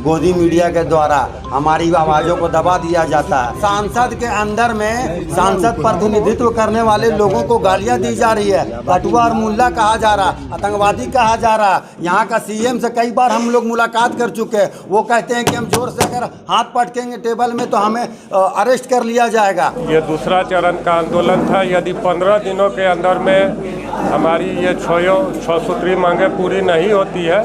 गोदी मीडिया के द्वारा हमारी आवाज़ों को दबा दिया जाता है। सांसद के अंदर में सांसद प्रतिनिधित्व करने वाले लोगों को गालियां दी जा रही है, कटुआ और मुल्ला कहा जा रहा, आतंकवादी कहा जा रहा। यहाँ का सीएम से कई बार हम लोग मुलाकात कर चुके हैं, वो कहते हैं कि हम जोर से अगर हाथ पटकेंगे टेबल में तो हमें अरेस्ट कर लिया जाएगा। ये दूसरा चरण का आंदोलन था। यदि 15 दिनों के अंदर में हमारी ये 6 सूत्री मांगे पूरी नहीं होती है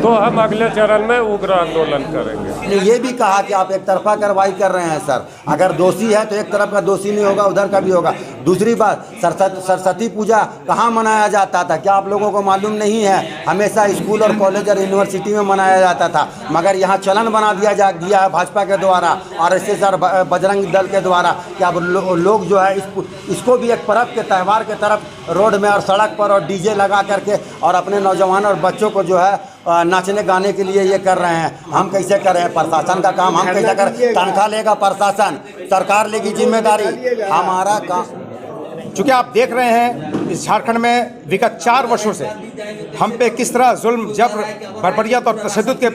तो हम अगले चरण में उग्र आंदोलन करेंगे। ये भी कहा कि आप एक तरफा कार्रवाई कर रहे हैं सर, अगर दोषी है तो एक तरफ का दोषी नहीं होगा, उधर का भी होगा। दूसरी बात, सरस्वती पूजा कहाँ मनाया जाता था, क्या आप लोगों को मालूम नहीं है? हमेशा स्कूल और कॉलेज और यूनिवर्सिटी में मनाया जाता था, मगर यहाँ चलन बना दिया गया है भाजपा के द्वारा, RSS और बजरंग दल के द्वारा कि अब लोग जो है इसको भी एक पर्व के त्यौहार के तरफ रोड में और सड़क पर और डीजे लगा करके और अपने नौजवान और बच्चों को जो है नाचने गाने के लिए ये कर रहे हैं। हम कैसे कर रहे हैं? प्रशासन का काम हम कैसे कर? तनख्वाह लेगा प्रशासन, सरकार लेगी जिम्मेदारी, हमारा काम। चूँकि आप देख रहे हैं इस झारखंड में विगत 4 वर्षों से हम पे किस तरह जुल्म, जबर, बर्बरियत और तशद्दुद के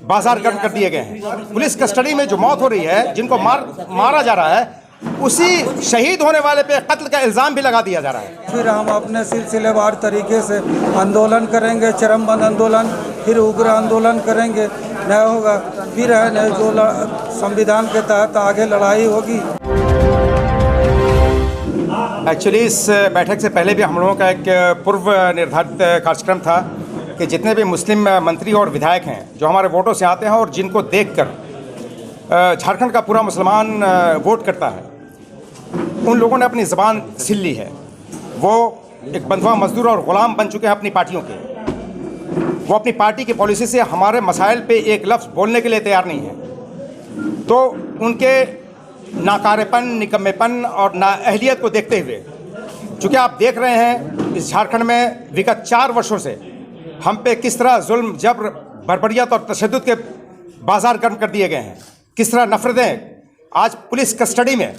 बाजार गर्म कर दिए गए हैं। पुलिस कस्टडी में जो मौत हो रही है, जिनको मारा जा रहा है, उसी शहीद होने वाले पे कत्ल का इल्ज़ाम भी लगा दिया जा रहा है। फिर हम अपने सिलसिलेवार तरीके से आंदोलन करेंगे, चरमबंद आंदोलन, फिर उग्र आंदोलन करेंगे। न होगा फिर है न जो संविधान के तहत आगे लड़ाई होगी। एक्चुअली इस बैठक से पहले भी हम लोगों का एक पूर्व निर्धारित कार्यक्रम था कि जितने भी मुस्लिम मंत्री और विधायक हैं जो हमारे वोटों से आते हैं और जिनको देखकर झारखंड का पूरा मुसलमान वोट करता है, उन लोगों ने अपनी ज़बान छीन ली है। वो एक बंधुआ मजदूर और ग़ुलाम बन चुके हैं अपनी पार्टियों के। वो अपनी पार्टी की पॉलिसी से हमारे मसाइल पे एक लफ्ज़ बोलने के लिए तैयार नहीं है। तो उनके नाकारेपन, निकम्मेपन और नाअहलियत को देखते हुए, चूँकि आप देख रहे हैं इस झारखंड में विगत 4 वर्षों से हम पे किस तरह जुल्म, जबर, बर्बरियत और तशद्दुद के बाजार गर्म कर दिए गए हैं, किस तरह नफरतें। आज पुलिस कस्टडी में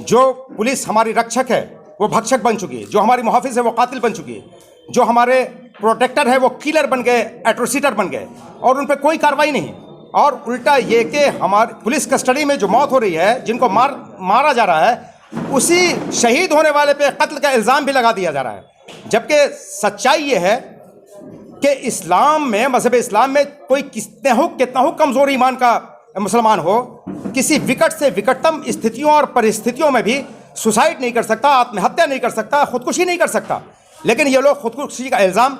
जो पुलिस हमारी रक्षक है वो भक्षक बन चुकी है, जो हमारी मुहाफिज है वो कातिल बन चुकी है, जो हमारे प्रोटेक्टर है वो किलर बन गए, एट्रोसिटर बन गए, और उन पर कोई कार्रवाई नहीं। और उल्टा ये कि हमारी पुलिस कस्टडी में जो मौत हो रही है, जिनको मारा जा रहा है, उसी शहीद होने वाले पे कत्ल का इल्ज़ाम भी लगा दिया जा रहा है। जबकि सच्चाई ये है कि इस्लाम में, मज़हब इस्लाम में कोई कितना हो कमज़ोर ईमान का मुसलमान हो, किसी विकट से विकटतम स्थितियों और परिस्थितियों में भी सुसाइड नहीं कर सकता, आत्महत्या नहीं कर सकता, खुदकुशी नहीं कर सकता। लेकिन ये लोग खुदकुशी का इल्ज़ाम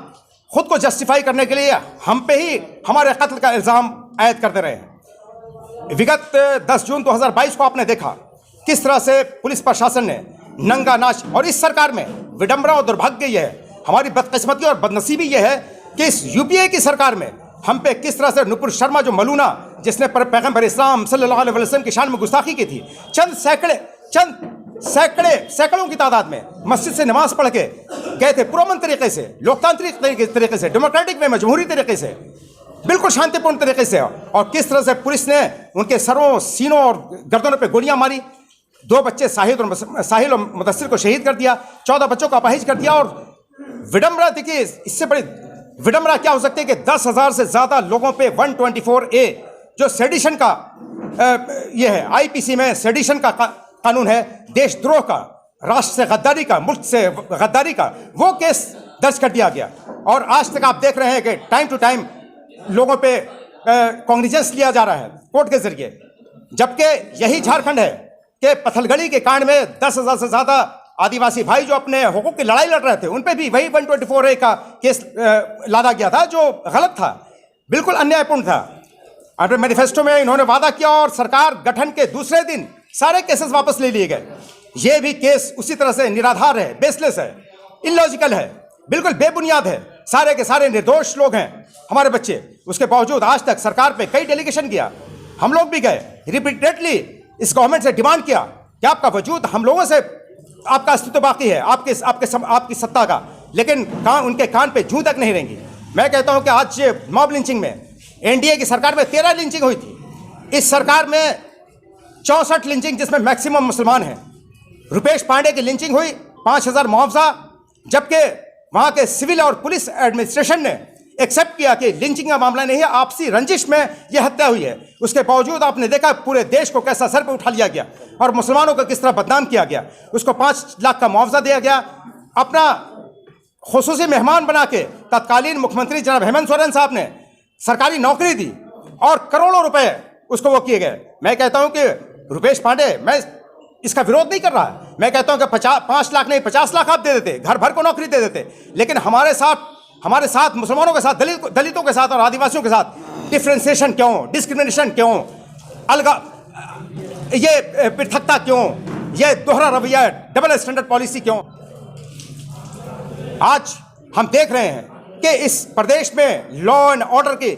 खुद को जस्टिफाई करने के लिए हम पे ही हमारे कत्ल का इल्ज़ाम आयद करते रहे हैं। विगत 10 जून 2022 को आपने देखा किस तरह से पुलिस प्रशासन ने नंगा नाच, और इस सरकार में विडंबना और दुर्भाग्य ये है, हमारी बदकिस्मती और बदनसीबी ये है कि इस UPA की सरकार में हम पे किस तरह से नुपुर शर्मा, जो मलूना, जिसने पैगंबर इस्लाम सल्लल्लाहु अलैहि वसल्लम की शान में गुस्ताखी की थी, सैकड़ों की तादाद में मस्जिद से नमाज पढ़ के गए थे, पुरअमन तरीके से, लोकतांत्रिक तरीके से, डेमोक्रेटिक वे में, जमहूरी तरीके से, बिल्कुल शांतिपूर्ण तरीके से, और किस तरह से पुलिस ने उनके सरों, सीनों और गर्दनों पर गोलियां मारी। 2 बच्चे साहिल और मुदस्सिर को शहीद कर दिया, 14 बच्चों को अपाहिज कर दिया। और विडंबना देखिए, इससे बड़ी विडंबना क्या हो सकती है कि 10,000 से ज़्यादा लोगों पे 124A जो सेडिशन का ये है, IPC में सेडिशन का कानून है, देशद्रोह का, राष्ट्र से गद्दारी का, मुल्क से गद्दारी का, वो केस दर्ज कर दिया गया। और आज तक आप देख रहे हैं कि टाइम टू टाइम लोगों पे कॉग्निजेंस लिया जा रहा है कोर्ट के जरिए। जबकि यही झारखंड है कि पथलगड़ी के कांड में 10,000 से ज़्यादा आदिवासी भाई जो अपने हुकूक की लड़ाई लड़ रहे थे, उन पे भी वही 124A का केस लादा गया था, जो गलत था, बिल्कुल अन्यायपूर्ण था। अपने मैनिफेस्टो में इन्होंने वादा किया और सरकार गठन के दूसरे दिन सारे केसेस वापस ले लिए गए। ये भी केस उसी तरह से निराधार है, बेसलेस है, इलॉजिकल है, बिल्कुल बेबुनियाद है। सारे के सारे निर्दोष लोग हैं हमारे बच्चे। उसके बावजूद आज तक सरकार पे कई डेलीगेशन किया, हम लोग भी गए, रिपीटेडली इस गवर्नमेंट से डिमांड किया कि आपका वजूद, हम लोगों से आपका अस्तित्व बाकी है, आपकी सत्ता का, लेकिन उनके कान पे जूं तक नहीं रहेंगी। मैं कहता हूं कि आज मॉब लिंचिंग में NDA की सरकार में 13 लिंचिंग हुई थी, इस सरकार में 64 लिंचिंग, जिसमें मैक्सिमम मुसलमान हैं। रुपेश पांडे की लिंचिंग हुई, 5,000 मुआवजा, जबकि वहाँ के सिविल और पुलिस एडमिनिस्ट्रेशन ने एक्सेप्ट किया कि लिंचिंग का मामला नहीं है, आपसी रंजिश में यह हत्या हुई है। उसके बावजूद आपने देखा पूरे देश को कैसा सर पे उठा लिया गया और मुसलमानों को किस तरह बदनाम किया गया। उसको 5 लाख का मुआवजा दिया गया, अपना खुसूसी मेहमान बना के तत्कालीन मुख्यमंत्री जनाब हेमंत सोरेन साहब ने सरकारी नौकरी दी और करोड़ों रुपए उसको वो किए गए। मैं कहता हूं कि रुपेश पांडे, मैं इसका विरोध नहीं कर रहा, मैं कहता हूं कि 5 लाख नहीं 50 लाख आप दे देते, घर भर को नौकरी दे देते, लेकिन हमारे साथ मुसलमानों के साथ, दलितों के साथ और आदिवासियों के साथ डिफ्रेंसिएशन क्यों, डिस्क्रिमिनेशन क्यों, ये पृथकता क्यों, ये दोहरा रवैया, डबल स्टैंडर्ड पॉलिसी क्यों? आज हम देख रहे हैं कि इस प्रदेश में लॉ एंड ऑर्डर की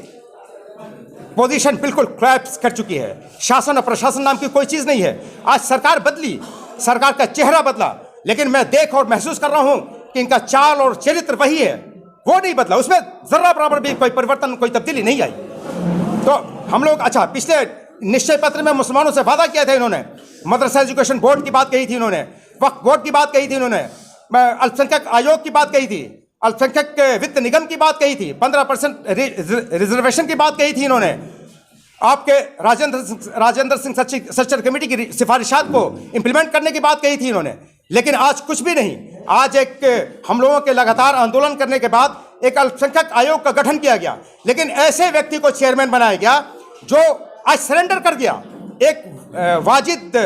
पोजीशन बिल्कुल क्रैप्स कर चुकी है। शासन और प्रशासन नाम की कोई चीज नहीं है। आज सरकार बदली, सरकार का चेहरा बदला, लेकिन मैं देख और महसूस कर रहा हूं कि इनका चाल और चरित्र वही है, वो नहीं बदला, उसमें जर्रा बराबर भी कोई परिवर्तन, कोई तब्दीली नहीं आई। तो हम लोग, अच्छा, पिछले निश्चय पत्र में मुसलमानों से वादा किया था इन्होंने, मदरसा एजुकेशन बोर्ड की बात कही थी इन्होंने, वक्फ बोर्ड की बात कही थी इन्होंने, अल्पसंख्यक आयोग की बात कही थी, अल्पसंख्यक वित्त निगम की बात कही थी, 15% रिजर्वेशन की बात कही थी इन्होंने, आपके राजेंद्र सिंह सच्चर कमेटी की सिफारिशात को इंप्लीमेंट करने की बात कही थी इन्होंने, लेकिन आज कुछ भी नहीं। आज हम लोगों के लगातार आंदोलन करने के बाद एक अल्पसंख्यक आयोग का गठन किया गया, लेकिन ऐसे व्यक्ति को चेयरमैन बनाया गया जो आज सरेंडर कर गया। एक वाजिद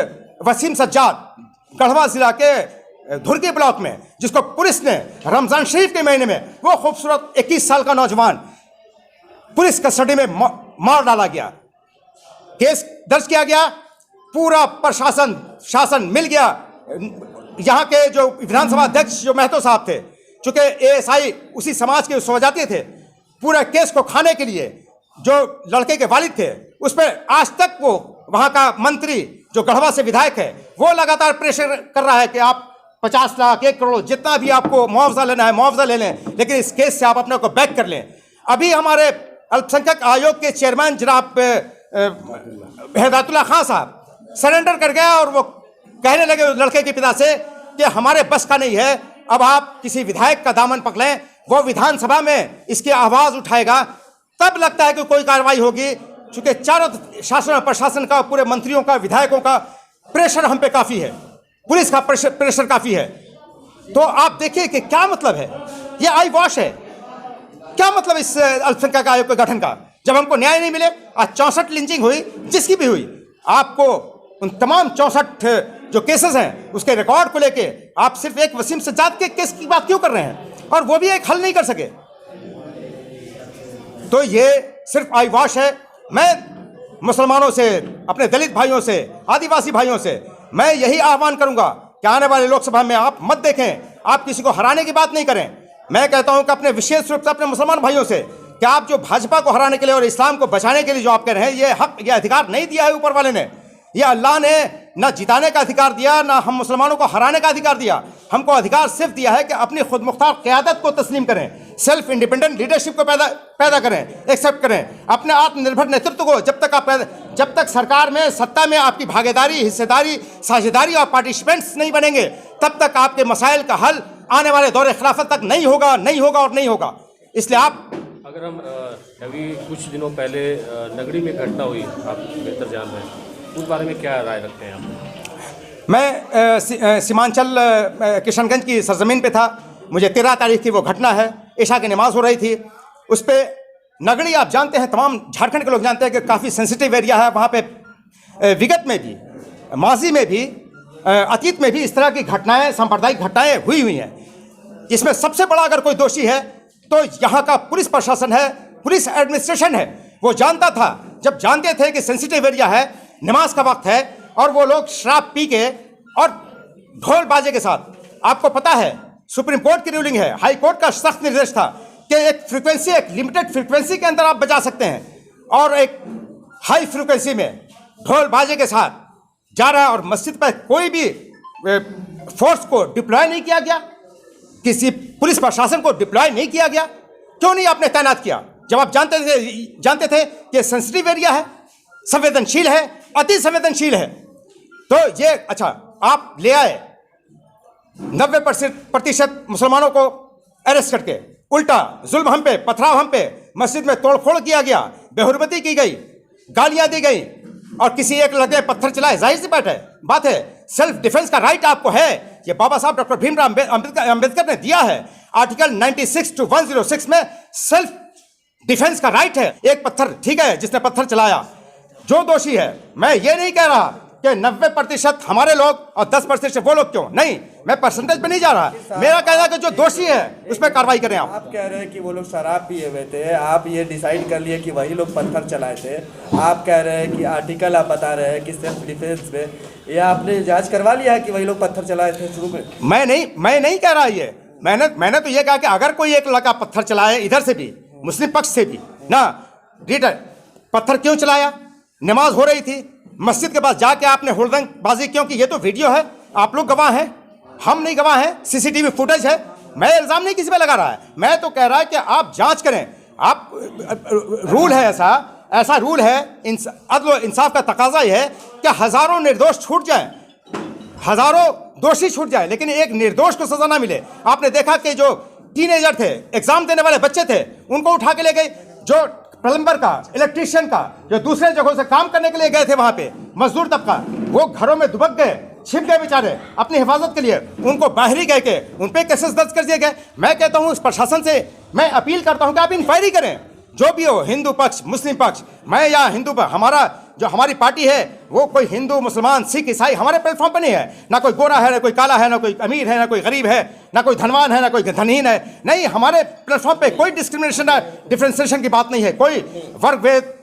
वसीम सज्जाद, गढ़वा जिला के धुर्की ब्लॉक में, जिसको पुलिस ने रमजान शरीफ के महीने में, वो खूबसूरत 21 साल का नौजवान पुलिस कस्टडी में मार डाला गया, केस दर्ज किया गया, पूरा शासन मिल गया। यहाँ के जो विधानसभा अध्यक्ष जो महतो साहब थे, चूंकि एएसआई उसी समाज के स्वजातीय थे, पूरा केस को खाने के लिए जो लड़के के वालिद थे, उस पर आज तक वो वहाँ का मंत्री जो गढ़वा से विधायक है, वो लगातार प्रेशर कर रहा है कि आप 50 लाख 1 करोड़ जितना भी आपको मुआवजा लेना है मुआवजा ले लें, लेकिन इस केस से आप अपने को बैक कर लें। अभी हमारे अल्पसंख्यक आयोग के चेयरमैन जनाब हिदायतुल्लाह खान साहब सरेंडर कर गया और वो कहने लगे उस लड़के के पिता से कि हमारे बस का नहीं है, अब आप किसी विधायक का दामन पकड़ें, वो विधानसभा में इसकी आवाज़ उठाएगा, तब लगता है कि कोई कार्रवाई होगी। चूंकि चारों शासन और प्रशासन का, पूरे मंत्रियों का, विधायकों का प्रेशर हम पे काफ़ी है, पुलिस का प्रेशर काफ़ी है। तो आप देखिए कि क्या मतलब है, ये आई वॉश है। क्या मतलब इस अल्पसंख्यक आयोग के गठन का, जब हमको न्याय नहीं मिले। आज 64 लिंचिंग हुई, जिसकी भी हुई, आपको उन तमाम 64 जो केसेस हैं उसके रिकॉर्ड को लेके आप सिर्फ एक वसीम सज्जाद के केस की बात क्यों कर रहे हैं, और वो भी एक हल नहीं कर सके। तो ये सिर्फ आई वॉश है। मैं मुसलमानों से, अपने दलित भाइयों से, आदिवासी भाइयों से मैं यही आह्वान करूंगा कि आने वाले लोकसभा में आप मत देखें, आप किसी को हराने की बात नहीं करें। मैं कहता हूं कि अपने विशेष रूप से अपने मुसलमान भाइयों से कि आप जो भाजपा को हराने के लिए और इस्लाम को बचाने के लिए जो आप कह रहे हैं, ये हक, ये अधिकार नहीं दिया है ऊपर वाले ने। ये अल्लाह ने ना जिताने का अधिकार दिया, ना हम मुसलमानों को हराने का अधिकार दिया। हमको अधिकार सिर्फ दिया है कि अपनी खुद मुख्तार क़यादत को तस्लीम करें, सेल्फ इंडिपेंडेंट लीडरशिप को पैदा करें, एक्सेप्ट करें, अपने आत्मनिर्भर नेतृत्व को। जब तक सरकार में, सत्ता में आपकी भागीदारी, हिस्सेदारी, साझेदारी और पार्टिसिपेंट्स नहीं बनेंगे, तब तक आपके मसाइल का हल आने वाले दौरे खिलाफत तक नहीं होगा और नहीं होगा। इसलिए आप, अगर हम अभी कुछ दिनों पहले नगरी में घटना हुई, आप बेहतर जान रहे हैं, उस बारे में क्या राय रखते हैं आप? मैं सीमांचल किशनगंज की सरजमीन पे था। मुझे 13 तारीख की वो घटना है, ईशा की नमाज हो रही थी। उस पर नगरी, आप जानते हैं, तमाम झारखंड के लोग जानते हैं कि काफ़ी सेंसिटिव एरिया है। वहाँ पे विगत में भी, माजी में भी, अतीत में भी इस तरह की घटनाएं, सांप्रदायिक घटनाएं हुई हैं। इसमें सबसे बड़ा अगर कोई दोषी है तो यहाँ का पुलिस प्रशासन है, पुलिस एडमिनिस्ट्रेशन है। वो जानता था, जब जानते थे कि सेंसिटिव एरिया है, नमाज का वक्त है, और वो लोग शराब पी के और ढोल बाजे के साथ, आपको पता है सुप्रीम कोर्ट की रूलिंग है, हाई कोर्ट का सख्त निर्देश था कि एक फ्रीक्वेंसी, एक लिमिटेड फ्रीक्वेंसी के अंदर आप बजा सकते हैं, और एक हाई फ्रीक्वेंसी में ढोल बाजे के साथ जा रहा है, और मस्जिद पर कोई भी फोर्स को डिप्लॉय नहीं किया गया, किसी पुलिस प्रशासन को डिप्लॉय नहीं किया गया। क्यों नहीं आपने तैनात किया, जब आप जानते थे कि सेंसिटिव एरिया है, संवेदनशील है, अति संवेदनशील है। तो ये, अच्छा, आप ले आए 90% मुसलमानों को अरेस्ट करके, उल्टा जुल्म हम पे, पथराव हम पे, मस्जिद में तोड़फोड़ किया गया, बेहुरमती की गई, गालियां दी गई और किसी एक लगे पत्थर चलाए, जाहिर सी बात है। सेल्फ डिफेंस का राइट आपको है, ये बाबा साहब डॉक्टर भीमराव अंबेडकर ने दिया है। आर्टिकल 96 to 106 में सेल्फ डिफेंस का राइट है। एक पत्थर, ठीक है, जिसने पत्थर चलाया जो दोषी है, मैं ये नहीं कह रहा कि 90% हमारे लोग और 10% वो लोग, क्यों नहीं, मैं परसेंटेज पे नहीं जा रहा। मेरा कहना है कि जो दोषी है उस पर कार्रवाई करें। आप कह रहे हैं कि वो लोग शराब पिए हुए थे, आप ये डिसाइड कर लिए कि वही लोग पत्थर चलाए थे। आप कह रहे हैं कि आर्टिकल आप बता रहे हैं कि सेल्फ डिफेंस में, ये आपने जांच करवा लिया है कि वही लोग पत्थर चलाए थे शुरू में? मैं नहीं कह रहा ये, मैंने तो ये कहा कि अगर कोई एक लड़का पत्थर चलाए, इधर से भी मुस्लिम पक्ष से भी ना, रीडर पत्थर क्यों चलाया? नमाज हो रही थी, मस्जिद के पास जाके आपने हुड़दंगबाजी क्यों की? ये तो वीडियो है, आप लोग गवाह हैं, हम नहीं गवाह हैं, सीसीटीवी फुटेज है। मैं इल्जाम नहीं किसी पे लगा रहा है, मैं तो कह रहा है कि आप जांच करें। आप रूल है, ऐसा रूल है, अदल और इंसाफ का तकाजा ये है कि हजारों निर्दोष छूट जाए, हजारों दोषी छूट जाए, लेकिन एक निर्दोष को सजा ना मिले। आपने देखा कि जो टीनेजर थे, एग्जाम देने वाले बच्चे थे, उनको उठा के ले गए। जो प्लम्बर का, इलेक्ट्रीशियन का, जो दूसरे जगहों से काम करने के लिए गए थे वहां पे, मजदूर तबका, वो घरों में दुबक गए, छिप गए बेचारे अपनी हिफाजत के लिए, उनको बाहरी कह के उन पे केसेस दर्ज कर दिए गए। मैं कहता हूं इस प्रशासन से, मैं अपील करता हूं कि आप इंक्वायरी करें, जो भी हो, हिंदू पक्ष, मुस्लिम पक्ष, मैं या हिंदू पक्ष, हमारी पार्टी है वो कोई हिंदू, मुसलमान, सिख, ईसाई हमारे प्लेटफॉर्म पर नहीं है। ना कोई गोरा है, ना कोई काला है, ना कोई अमीर है, ना कोई गरीब है, ना कोई धनवान है, ना कोई धनहीन है। नहीं, हमारे प्लेटफॉर्म पे कोई डिस्क्रिमिनेशन, डिफ्रेंसिएशन की बात नहीं है, कोई वर्ग भेद,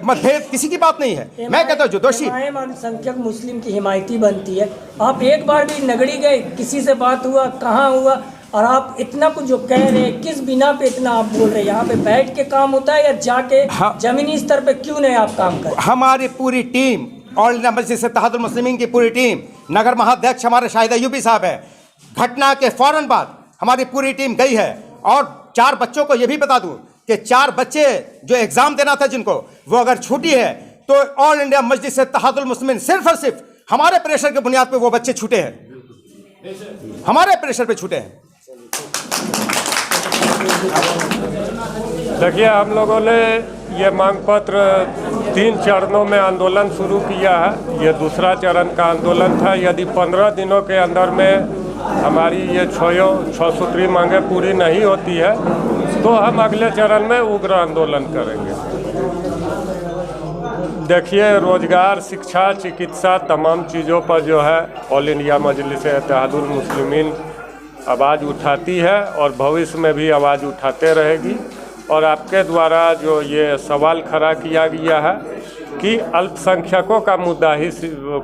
मतभेद किसी की बात नहीं है। मैं कहता हूँ जो दोषी अल्पसंख्यक मुस्लिम की हिमायती बनती है। आप एक बार भी नगरी गए, किसी से बात हुआ, कहाँ हुआ, और आप इतना कुछ जो कह रहे हैं, किस बिना पे इतना आप बोल रहे हैं? यहाँ पे बैठ के काम होता है या जाके जमीनी स्तर पे क्यों नहीं आप काम कर? हमारी पूरी टीम, ऑल इंडिया मजलिस इत्तेहादुल मुस्लिमीन की पूरी टीम, नगर महाध्यक्ष हमारे शाहिद अय्यूबी साहब है, घटना के फौरन बाद हमारी पूरी टीम गई है। और 4 बच्चों को ये भी बता दूं कि 4 बच्चे जो एग्जाम देना था जिनको, वो अगर छूटी है तो ऑल इंडिया मजलिस इत्तेहादुल मुस्लिमीन सिर्फ और सिर्फ हमारे प्रेशर के बुनियाद पे वो बच्चे छूटे हैं, हमारे प्रेशर पे छूटे हैं। देखिए, हम लोगों ने ये मांग पत्र 3 चरणों में आंदोलन शुरू किया है। ये दूसरा चरण का आंदोलन था। यदि 15 दिनों के अंदर में हमारी ये 6 सूत्री मांगें पूरी नहीं होती है तो हम अगले चरण में उग्र आंदोलन करेंगे। देखिए, रोजगार, शिक्षा, चिकित्सा, तमाम चीज़ों पर जो है ऑल इंडिया मजलिस इत्तेहादुल मुस्लिमीन आवाज़ उठाती है और भविष्य में भी आवाज़ उठाते रहेगी। और आपके द्वारा जो ये सवाल खड़ा किया गया है कि अल्पसंख्यकों का मुद्दा ही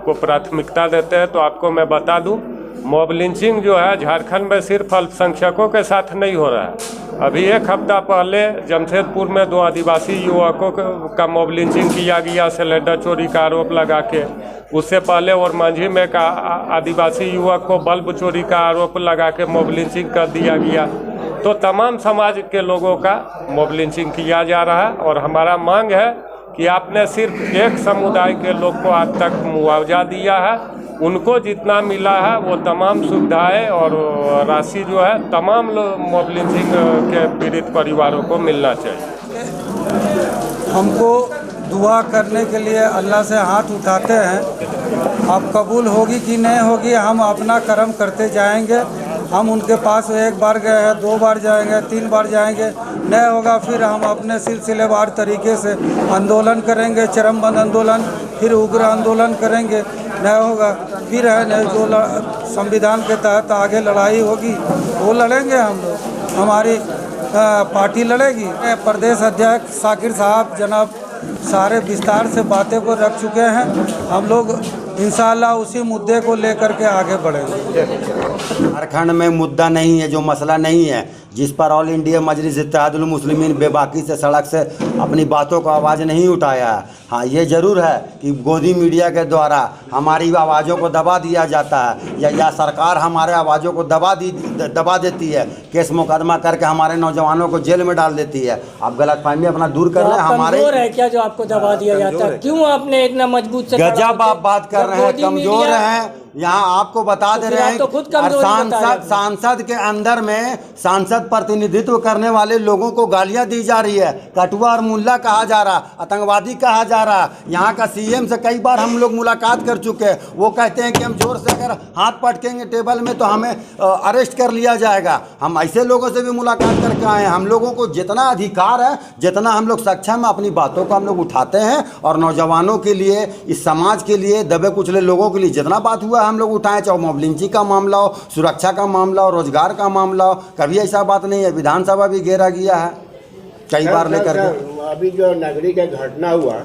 को प्राथमिकता देते हैं, तो आपको मैं बता दूं, मॉब लिंचिंग जो है झारखंड में सिर्फ अल्पसंख्यकों के साथ नहीं हो रहा है। अभी 1 हफ्ता पहले जमशेदपुर में 2 आदिवासी युवकों का मॉब लिंचिंग किया गया सिलेंडर चोरी का आरोप लगा के। उससे पहले और मांझी में का आदिवासी युवक को बल्ब चोरी का आरोप लगा के मॉब लिंचिंग कर दिया गया। तो तमाम समाज के लोगों का मॉब लिंचिंग किया जा रहा है और हमारा मांग है कि आपने सिर्फ एक समुदाय के लोग को आज तक मुआवजा दिया है, उनको जितना मिला है वो तमाम सुविधाएं और राशि जो है तमाम मॉब लिंचिंग के पीड़ित परिवारों को मिलना चाहिए। हमको दुआ करने के लिए अल्लाह से हाथ उठाते हैं, अब कबूल होगी कि नहीं होगी, हम अपना कर्म करते जाएंगे। हम उनके पास 1 बार गए हैं, 2 बार जाएंगे, 3 बार जाएंगे, नहीं होगा फिर हम अपने सिलसिलेवार तरीके से आंदोलन करेंगे, चरमबंद आंदोलन, फिर उग्र आंदोलन करेंगे। नहीं होगा फिर है नहीं, जो संविधान के तहत आगे लड़ाई होगी वो लड़ेंगे हम लोग, हमारी पार्टी लड़ेगी। प्रदेश अध्यक्ष शाकिर साहब जनाब सारे विस्तार से बातें को रख चुके हैं। हम लोग इंशाअल्लाह उसी मुद्दे को लेकर के आगे बढ़ेंगे। झारखंड में मुद्दा नहीं है, जो मसला नहीं है, जिस पर ऑल इंडिया मजलिस इत्तेहादुल मुस्लिमीन बेबाकी से सड़क से अपनी बातों को आवाज़ नहीं उठाया है। हाँ, ये ज़रूर है कि गोदी मीडिया के द्वारा हमारी आवाज़ों को दबा दिया जाता है या सरकार हमारे आवाज़ों को दबा देती है, केस मुकदमा करके हमारे नौजवानों को जेल में डाल देती है। आप गलतफहमी अपना दूर कर लें। हमारे है क्या जो आपको दबा दिया जाता है? क्यों आपने इतना मजबूत से गजब आप बात कर रहे हैं, कमज़ोर हैं यहाँ आपको बता दे फिर रहे आप हैं तो खुद और कमजोरी बता रहे हैं। सांसद के अंदर में सांसद प्रतिनिधित्व करने वाले लोगों को गालियां दी जा रही है, कटुआ और मुल्ला कहा जा रहा, आतंकवादी कहा जा रहा। यहाँ का सीएम से कई बार हम लोग मुलाकात कर चुके हैं, वो कहते हैं कि हम जोर से अगर हाथ पटकेंगे टेबल में तो हमें अरेस्ट कर लिया जाएगा। हम ऐसे लोगों से भी मुलाकात करके आए हैं। हम लोगों को जितना अधिकार है, जितना हम लोग सक्षम है, अपनी बातों को हम लोग उठाते हैं और नौजवानों के लिए, इस समाज के लिए, दबे कुचले लोगों के लिए जितना बात हुआ है हम लोग उठाएं, चाहे मॉब लिंचिंग का मामला हो, सुरक्षा का मामला हो, रोजगार का मामला हो। कभी ऐसा बात नहीं है। विधानसभा भी घेरा गया है कई बार लेकर के। अभी जो नगरी का घटना हुआ,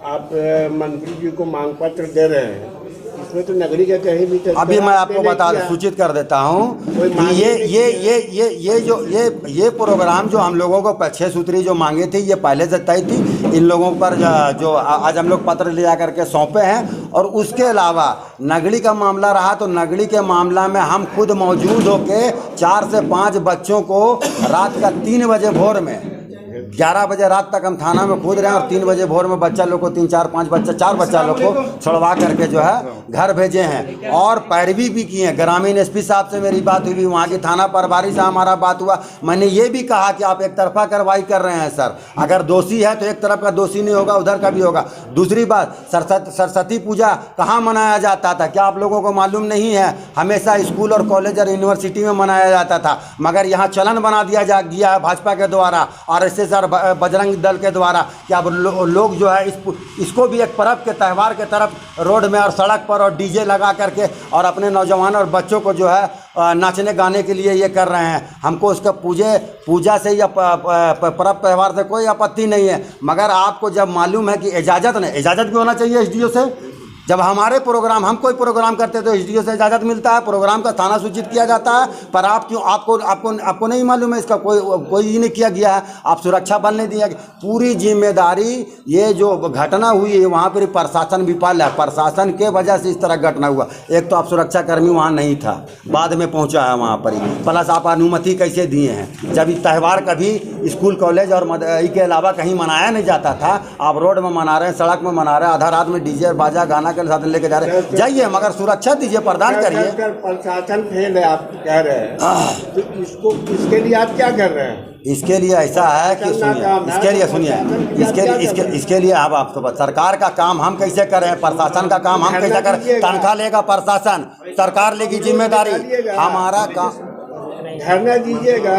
आप मंत्री जी को मांग पत्र दे रहे हैं, इसमें तो नगरी का कहीं भी अभी मैं आपको बता सूचित कर देता हूँ कि ये प्रोग्राम जो हम लोगों को 6 सूत्री जो मांगे थे, ये पहले से तय थी। इन लोगों पर जो आज हम लोग पत्र ले करके सौंपे हैं। और उसके अलावा नगरी का मामला रहा तो नगरी के मामला में हम खुद मौजूद होके 4 से 5 बच्चों को रात का 3 बजे भोर में 11 बजे रात तक हम थाना में कूद रहे हैं और 3 बजे भोर में बच्चा लोग को 3, 4, 5 बच्चा 4 बच्चा लोग को छुड़वा करके जो है घर भेजे हैं। और पैरवी भी की है। ग्रामीण एसपी साहब से मेरी बात हुई, वहाँ की थाना प्रभारी से हमारा बात हुआ। मैंने ये भी कहा कि आप एक तरफा कार्रवाई कर रहे हैं सर। अगर दोषी है तो एक तरफ का दोषी नहीं होगा, उधर का भी होगा। दूसरी बात, सरस्वती पूजा कहाँ मनाया जाता था, क्या आप लोगों को मालूम नहीं है? हमेशा स्कूल और कॉलेज और यूनिवर्सिटी में मनाया जाता था, मगर यहाँ चलन बना दिया गया है भाजपा के द्वारा और इससे सर बजरंग दल के द्वारा कि अब लोग जो है इसको भी एक पर्व के त्यौहार के तरफ रोड में और सड़क पर और डीजे लगा करके और अपने नौजवान और बच्चों को जो है नाचने गाने के लिए ये कर रहे हैं। हमको उसका पूजा से या पर्व त्यौहार से कोई आपत्ति नहीं है, मगर आपको जब मालूम है कि इजाज़त भी होना चाहिए एसडीओ से। जब हमारे प्रोग्राम, हम कोई प्रोग्राम करते तो एसडीओ से इजाज़त मिलता है, प्रोग्राम का थाना सूचित किया जाता है। पर आप क्यों, आपको नहीं मालूम है इसका? कोई ही नहीं किया गया है। आप सुरक्षा बल नहीं दिया। पूरी जिम्मेदारी ये जो घटना हुई है वहाँ पर प्रशासन विफल है। प्रशासन के वजह से इस तरह घटना हुआ। एक तो आप सुरक्षा कर्मी वहाँ नहीं था, बाद में पहुँचा है वहाँ पर ही। प्लस आप अनुमति कैसे दिए हैं? जब इस त्यौहार कभी स्कूल कॉलेज और के अलावा कहीं मनाया नहीं जाता था, आप रोड में मना रहे हैं, सड़क में मना रहे हैं, आधा रात में डीजे बाजा गाना के साथ लेके जा रहे हैं। जाइए, मगर सुरक्षा दीजिए, प्रदान करिए। प्रशासन फेल है आप कह रहे हैं, तो इसके लिए आप क्या कर रहे हैं? इसके लिए ऐसा है कि इसके लिए आप तो सरकार का काम हम कैसे करें, प्रशासन का काम हम कैसे करें? तनख्वाह लेगा प्रशासन, सरकार लेगी जिम्मेदारी। हमारा काम धरना दीजिएगा,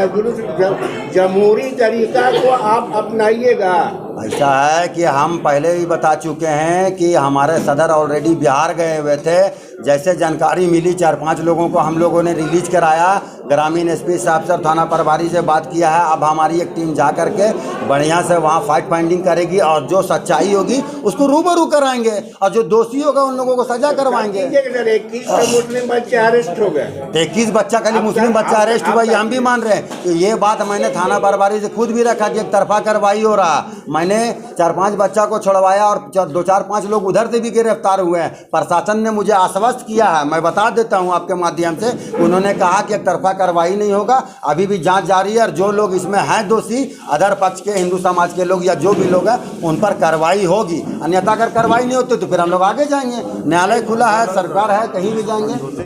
जमहूरी तरीका को आप अपनाइएगा। ऐसा है कि हम पहले ही बता चुके हैं कि हमारे सदर ऑलरेडी बिहार गए हुए थे। जैसे जानकारी मिली 4-5 लोगों को हम लोगों ने रिलीज कराया। ग्रामीण एसपी साहब से थाना प्रभारी से बात किया है। अब हमारी एक टीम जा करके बढ़िया से वहाँ फाइट फाइंडिंग करेगी और जो सच्चाई होगी उसको रूबरू कराएंगे और जो दोषी होगा उन लोगों को सजा करवाएंगे। 21 मुस्लिम बच्चे अरेस्ट हो गए। 21 बच्चा खाली मुस्लिम बच्चा अरेस्ट हुआ, ये हम भी मान रहे हैं। ये बात मैंने थाना प्रभारी से खुद भी रखा कि एक तरफा कार्रवाई हो रहा। मैंने 4-5 बच्चा को छुड़वाया और 2-4-5 लोग उधर से भी गिरफ्तार हुए हैं। प्रशासन ने मुझे आश्वस्त किया है, मैं बता देता हूं आपके माध्यम से। उन्होंने कहा कि एक तरफा कार्रवाई नहीं होगा, अभी भी जांच जारी है और जो लोग इसमें हैं दोषी, अदर पक्ष के हिंदू समाज के लोग या जो भी लोग हैं उन पर कार्रवाई होगी। अन्यथा अगर कार्रवाई नहीं होती तो फिर हम लोग आगे जाएंगे। न्यायालय खुला है, सरकार है, कहीं भी जाएंगे।